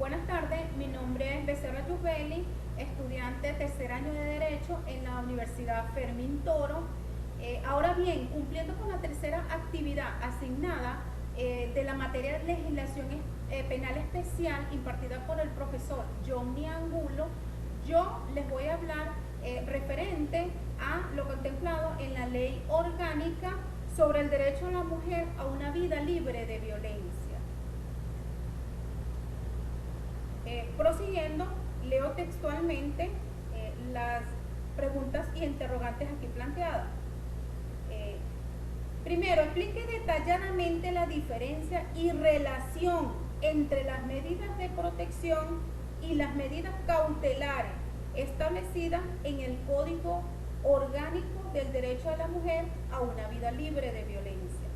Buenas tardes, mi nombre es Becerra Yubeli, estudiante de tercer año de Derecho en la Universidad Fermín Toro. Ahora bien, cumpliendo con la tercera actividad asignada de la materia de legislación penal especial impartida por el profesor Johnny Angulo, yo les voy a hablar referente a lo contemplado en la ley orgánica sobre el derecho de la mujer a una vida libre de violencia. Prosiguiendo, leo textualmente las preguntas y interrogantes aquí planteadas. Primero, explique detalladamente la diferencia y relación entre las medidas de protección y las medidas cautelares establecidas en el Código Orgánico del Derecho de la Mujer a una vida libre de violencia,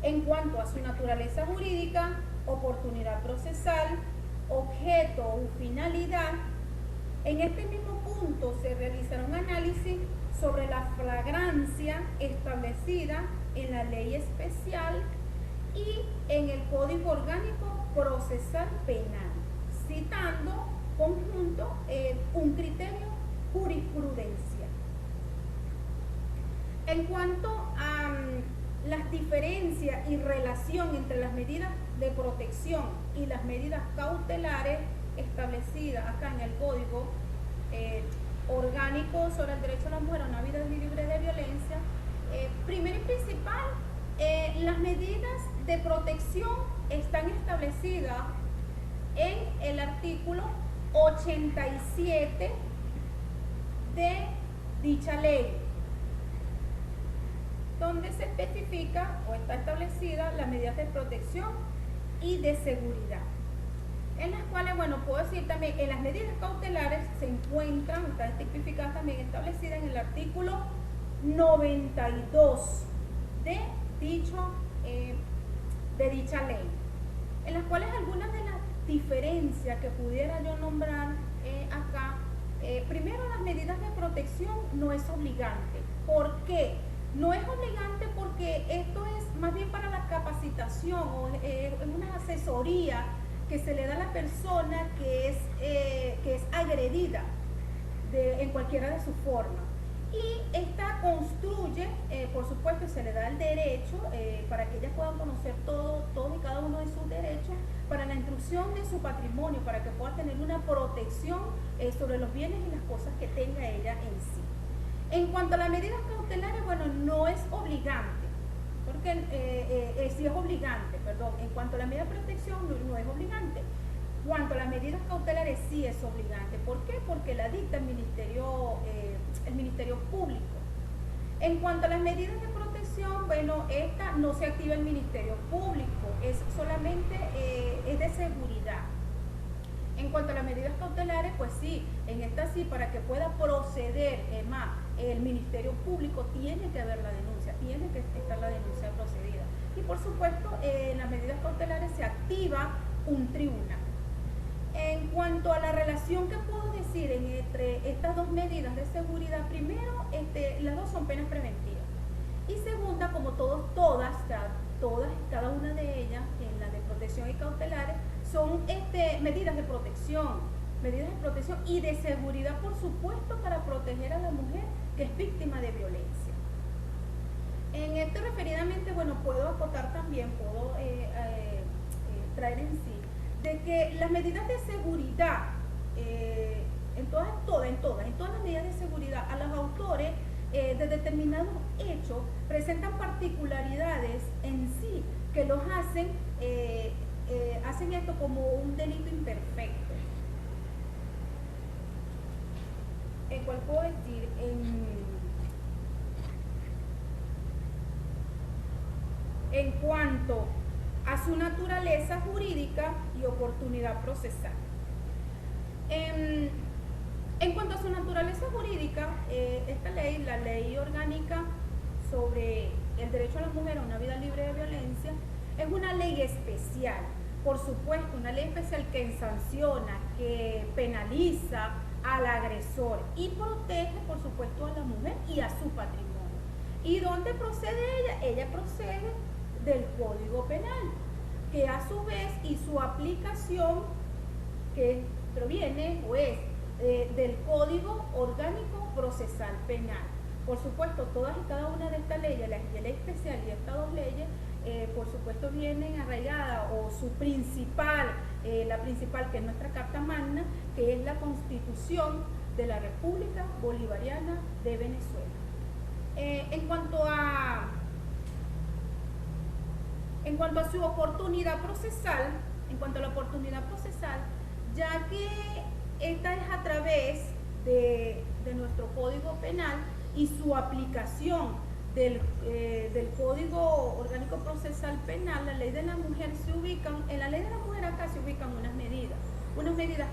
en cuanto a su naturaleza jurídica, oportunidad procesal, objeto o finalidad. En este mismo punto se realizará un análisis sobre la flagrancia establecida en la ley especial y en el Código Orgánico Procesal Penal, citando conjunto un criterio jurisprudencial. En cuanto a las diferencias y relación entre las medidas de protección y las medidas cautelares establecidas acá en el Código Orgánico sobre el Derecho de la Mujer a una vida libre de violencia, primero y principal, las medidas de protección están establecidas en el artículo 87 de dicha ley, donde se especifica o está establecida las medidas de protección y de seguridad, en las cuales, bueno, puedo decir también, en las medidas cautelares se encuentran, están tipificadas también establecidas en el artículo 92 de dicha ley, en las cuales algunas de las diferencias que pudiera yo nombrar acá, primero, las medidas de protección no es obligante. ¿Por qué? No es obligante porque esto es más bien para la capacitación o es una asesoría que se le da a la persona que es agredida en cualquiera de sus formas. Y esta construye, por supuesto, se le da el derecho para que ellas puedan conocer todo y cada uno de sus derechos, para la instrucción de su patrimonio, para que pueda tener una protección sobre los bienes y las cosas que tenga ella en sí. En cuanto a las medidas cautelares, bueno, no es obligante, porque sí es obligante, perdón. En cuanto a la medida de protección, no es obligante. En cuanto a las medidas cautelares, sí es obligante. ¿Por qué? Porque la dicta el Ministerio Público. En cuanto a las medidas de protección, bueno, esta no se activa el Ministerio Público, es solamente es de seguridad. En cuanto a las medidas cautelares, pues sí, en esta sí, para que pueda proceder, más, el Ministerio Público tiene que haber la denuncia, tiene que estar la denuncia procedida. Y por supuesto, en las medidas cautelares se activa un tribunal. En cuanto a la relación que puedo decir entre estas dos medidas de seguridad, primero, las dos son penas preventivas. Y segunda, como todas y cada una de ellas, en la de protección y cautelares, son medidas de protección y de seguridad, por supuesto, para proteger a la mujer que es víctima de violencia. En referidamente, bueno, puedo acotar también, puedo traer en sí, de que las medidas de seguridad, en todas las medidas de seguridad, a los autores de determinados hechos presentan particularidades en sí que los hacen esto como un delito imperfecto, el cual puedo decir en cuanto a su naturaleza jurídica y oportunidad procesal. En cuanto a su naturaleza jurídica, esta ley, la ley orgánica sobre el derecho a la mujer a una vida libre de violencia, es una ley especial, por supuesto, una ley especial que sanciona, que penaliza al agresor y protege, por supuesto, a la mujer y a su patrimonio. ¿Y dónde procede ella? Ella procede del Código Penal, que a su vez y su aplicación que proviene o es del Código Orgánico Procesal Penal. Por supuesto, todas y cada una de estas leyes, la ley especial y estas dos leyes, por supuesto vienen arraigadas, o su principal, la principal, que es nuestra Carta Magna, que es la Constitución de la República Bolivariana de Venezuela. En cuanto a su oportunidad procesal, ya que esta es a través de nuestro Código Penal y su aplicación del Código Orgánico Procesal Penal, la ley de la mujer en la ley de la mujer acá se ubican unas medidas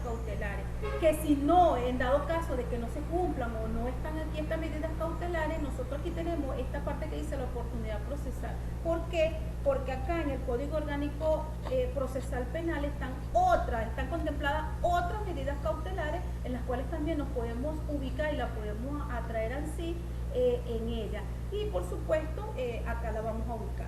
cautelares, que si no, en dado caso de que no se cumplan o no están aquí estas medidas cautelares, nosotros aquí tenemos esta parte que dice la oportunidad procesal. ¿Por qué? Porque acá en el Código Orgánico Procesal Penal están contempladas otras medidas cautelares en las cuales también nos podemos ubicar y la podemos atraer en sí en ella. Y por supuesto, acá la vamos a ubicar.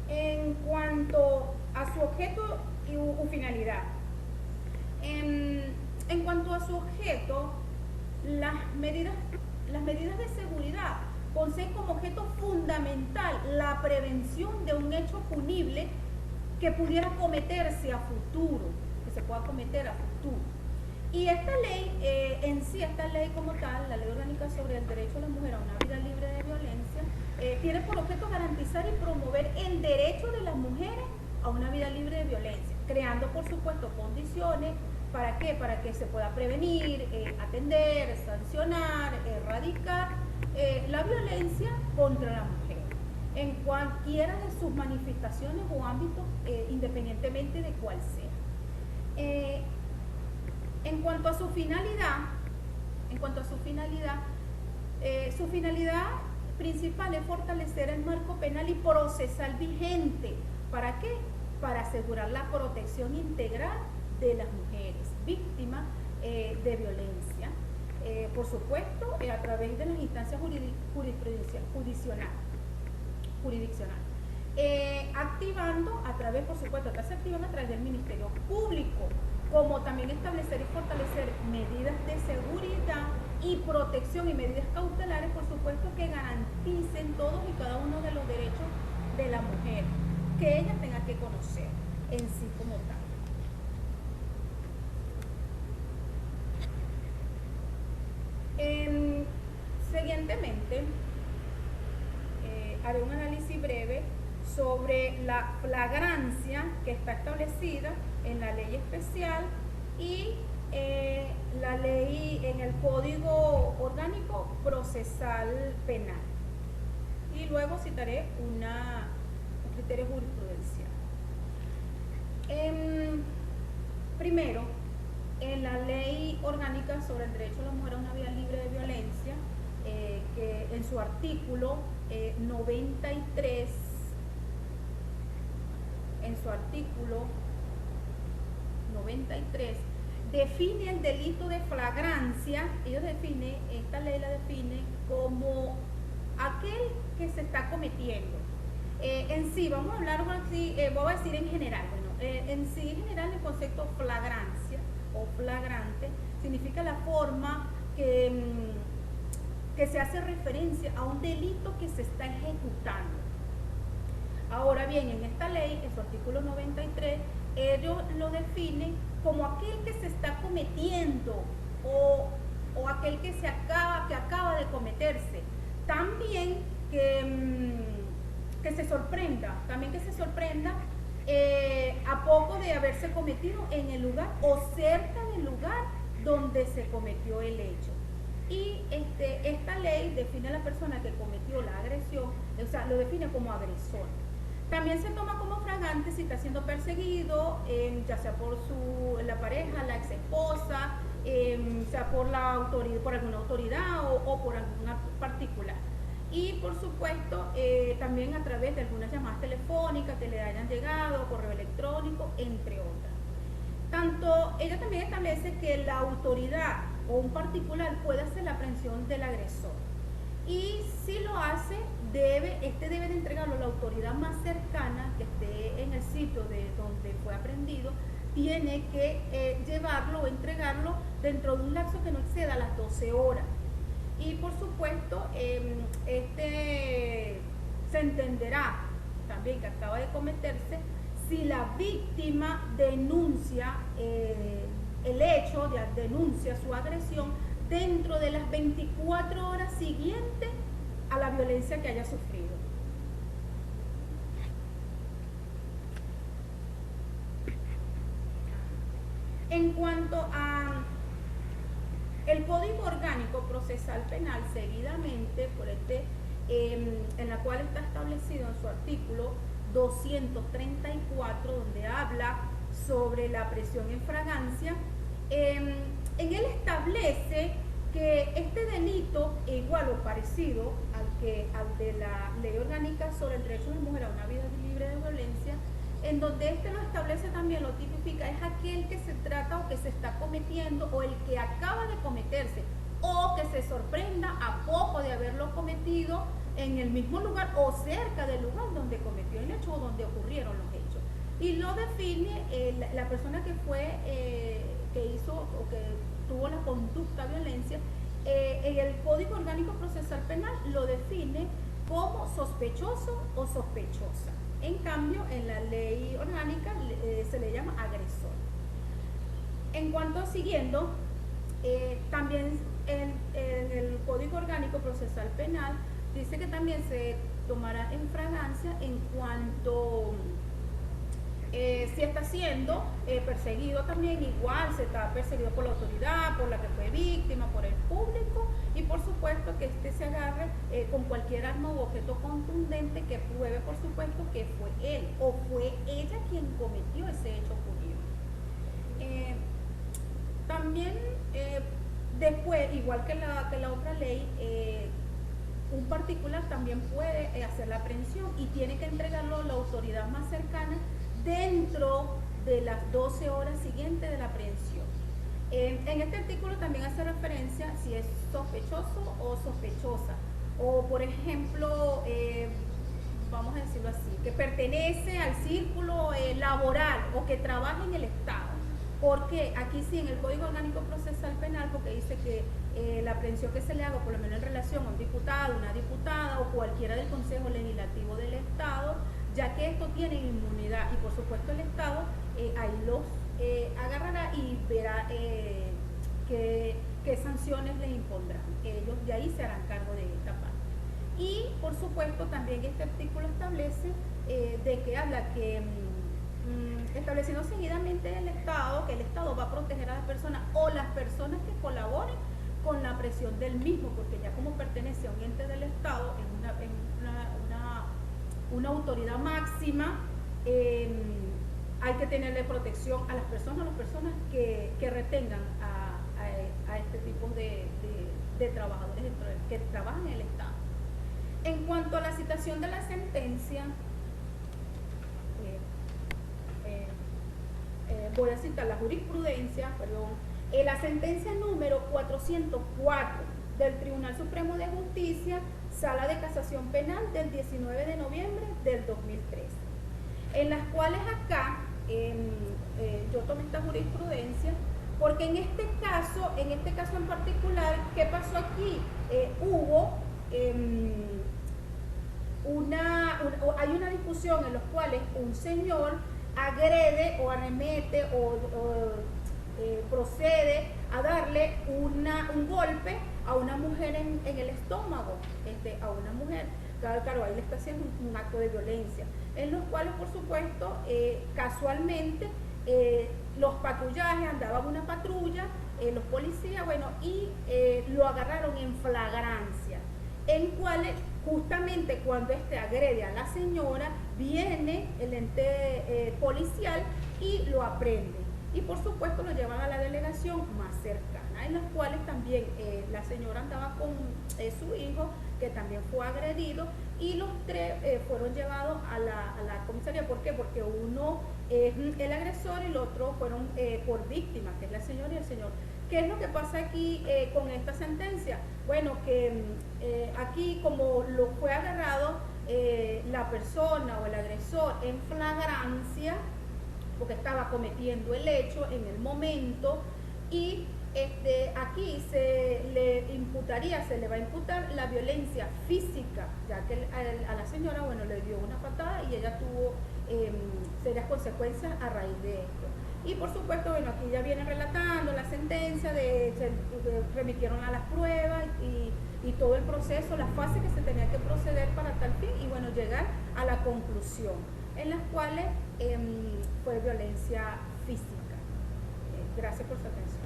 En cuanto a su objeto y finalidad, en cuanto a su objeto, las medidas de seguridad poseen como objeto fundamental la prevención de un hecho punible que pudiera cometerse a futuro, que se pueda cometer a futuro. Y esta ley, esta ley como tal, la Ley Orgánica sobre el Derecho de la Mujer a una Vida Libre de Violencia, tiene por objeto garantizar y promover el derecho de las mujeres a una vida libre de violencia, creando por supuesto condiciones. ¿Para qué? Para que se pueda prevenir, atender, sancionar, erradicar la violencia contra la mujer en cualquiera de sus manifestaciones o ámbitos, independientemente de cuál sea. En cuanto a su finalidad, su finalidad principal es fortalecer el marco penal y procesal vigente. ¿Para qué? Para asegurar la protección integral de las mujeres víctimas de violencia, por supuesto, a través de las instancias jurisdiccionales. Activando a través, por supuesto, que se activan a través del Ministerio Público, como también establecer y fortalecer medidas de seguridad y protección y medidas cautelares, por supuesto, que garanticen todos y cada uno de los derechos de la mujer, que ella tenga que conocer en sí como tal. Siguientemente, haré un análisis breve sobre la flagrancia que está establecida en la ley especial y la ley en el Código Orgánico Procesal Penal. Y luego citaré un criterio jurisprudencial. Primero, en la Ley Orgánica sobre el Derecho de la Mujer a una Vida Libre de Violencia, que en su artículo 93, define el delito de flagrancia. Esta ley la define como aquel que se está cometiendo. En sí, vamos a hablar así, voy a decir en general. En general, el concepto flagrancia o flagrante significa la forma que se hace referencia a un delito que se está ejecutando. Ahora bien, en esta ley, en su artículo 93, ellos lo definen como aquel que se está cometiendo o aquel que acaba de cometerse. También que se sorprenda, a poco de haberse cometido en el lugar o cerca del lugar donde se cometió el hecho. Y esta ley define a la persona que cometió la agresión, o sea, lo define como agresor. También se toma como flagrante si está siendo perseguido, ya sea por la pareja, la ex esposa, sea por alguna autoridad o por alguna particular. Y por supuesto, también a través de algunas llamadas telefónicas que le hayan llegado, correo electrónico, entre otras. Ella también establece que la autoridad o un particular puede hacer la aprehensión del agresor. Y si lo hace, este debe de entregarlo a la autoridad más cercana que esté en el sitio de donde fue aprendido, tiene que llevarlo o entregarlo dentro de un lapso que no exceda las 12 horas. Y por supuesto, se entenderá también que acaba de cometerse si la víctima denuncia el hecho, denuncia su agresión dentro de las 24 horas siguientes a la violencia que haya sufrido. En cuanto a el Código Orgánico Procesal Penal, seguidamente, por en la cual está establecido en su artículo 234, donde habla sobre la presión en fragancia, en él establece que este delito, igual o parecido al de la Ley Orgánica sobre el Derecho de la Mujer a una vida libre de violencia, en donde lo establece también, lo tipifica, es aquel que se trata o que se está cometiendo o el que acaba de cometerse o que se sorprenda a poco de haberlo cometido en el mismo lugar o cerca del lugar donde cometió el hecho o donde ocurrieron los hechos. Y lo define la persona que fue, que hizo o que tuvo la conducta violencia, en el Código Orgánico Procesal Penal lo define como sospechoso o sospechosa. En cambio, en la ley orgánica se le llama agresor. En cuanto a siguiendo, también en el Código Orgánico Procesal Penal dice que también se tomará en fragancia en cuanto si está siendo perseguido también, igual se está perseguido por la autoridad, por la que fue víctima, por el público, y por supuesto que se agarre con cualquier arma u objeto contundente que pruebe, por supuesto, que fue él o fue ella quien cometió ese hecho ocurrido. También después, igual que la otra ley, un particular también puede hacer la aprehensión y tiene que entregarlo a la autoridad más cercana dentro de las 12 horas siguientes de la aprehensión. En este artículo también hace referencia si es sospechoso o sospechosa, o por ejemplo, vamos a decirlo así, que pertenece al círculo laboral o que trabaja en el Estado. Porque aquí sí, en el Código Orgánico Procesal Penal, porque dice que la aprehensión que se le haga, por lo menos en relación a un diputado, una diputada o cualquiera del Consejo Legislativo del Estado, ya que esto tiene inmunidad y por supuesto el Estado ahí los agarrará y verá qué sanciones le impondrán. Ellos de ahí se harán cargo de esta parte. Y por supuesto también este artículo establece de que habla que estableciendo seguidamente el Estado, que el Estado va a proteger a las personas o las personas que colaboren con la presión del mismo, porque ya como pertenece a un ente del Estado, es una autoridad máxima, hay que tenerle protección a las personas que retengan a este tipo de trabajadores que trabajan en el Estado. En cuanto a la citación de la sentencia, voy a citar la jurisprudencia, la sentencia número 404 del Tribunal Supremo de Justicia, Sala de Casación Penal del 19 de noviembre del 2013, en las cuales acá yo tomé esta jurisprudencia porque en este caso en particular, ¿qué pasó aquí? Hubo hay una discusión en la cual un señor agrede o arremete o procede a darle un golpe a una mujer en el estómago, a una mujer. Claro, ahí le está haciendo un acto de violencia, en los cuales, por supuesto, casualmente, los patrullajes, andaban una patrulla, los policías, y lo agarraron en flagrancia, en cuales justamente cuando agrede a la señora, viene el ente policial y lo aprende. Y por supuesto lo llevan a la delegación más cercana, en las cuales también la señora andaba con su hijo, que también fue agredido, y los tres fueron llevados a la comisaría. ¿Por qué? Porque uno es el agresor y el otro fueron por víctima, que es la señora y el señor. ¿Qué es lo que pasa aquí con esta sentencia? Bueno, que aquí como lo fue agarrado la persona o el agresor en flagrancia, porque estaba cometiendo el hecho en el momento, y aquí se le va a imputar la violencia física, ya que a la señora, bueno, le dio una patada y ella tuvo serias consecuencias a raíz de esto. Y por supuesto, bueno, aquí ya viene relatando la sentencia, se remitieron a las pruebas y todo el proceso, las fases que se tenía que proceder para tal fin y bueno, llegar a la conclusión, en las cuales fue violencia física. Gracias por su atención.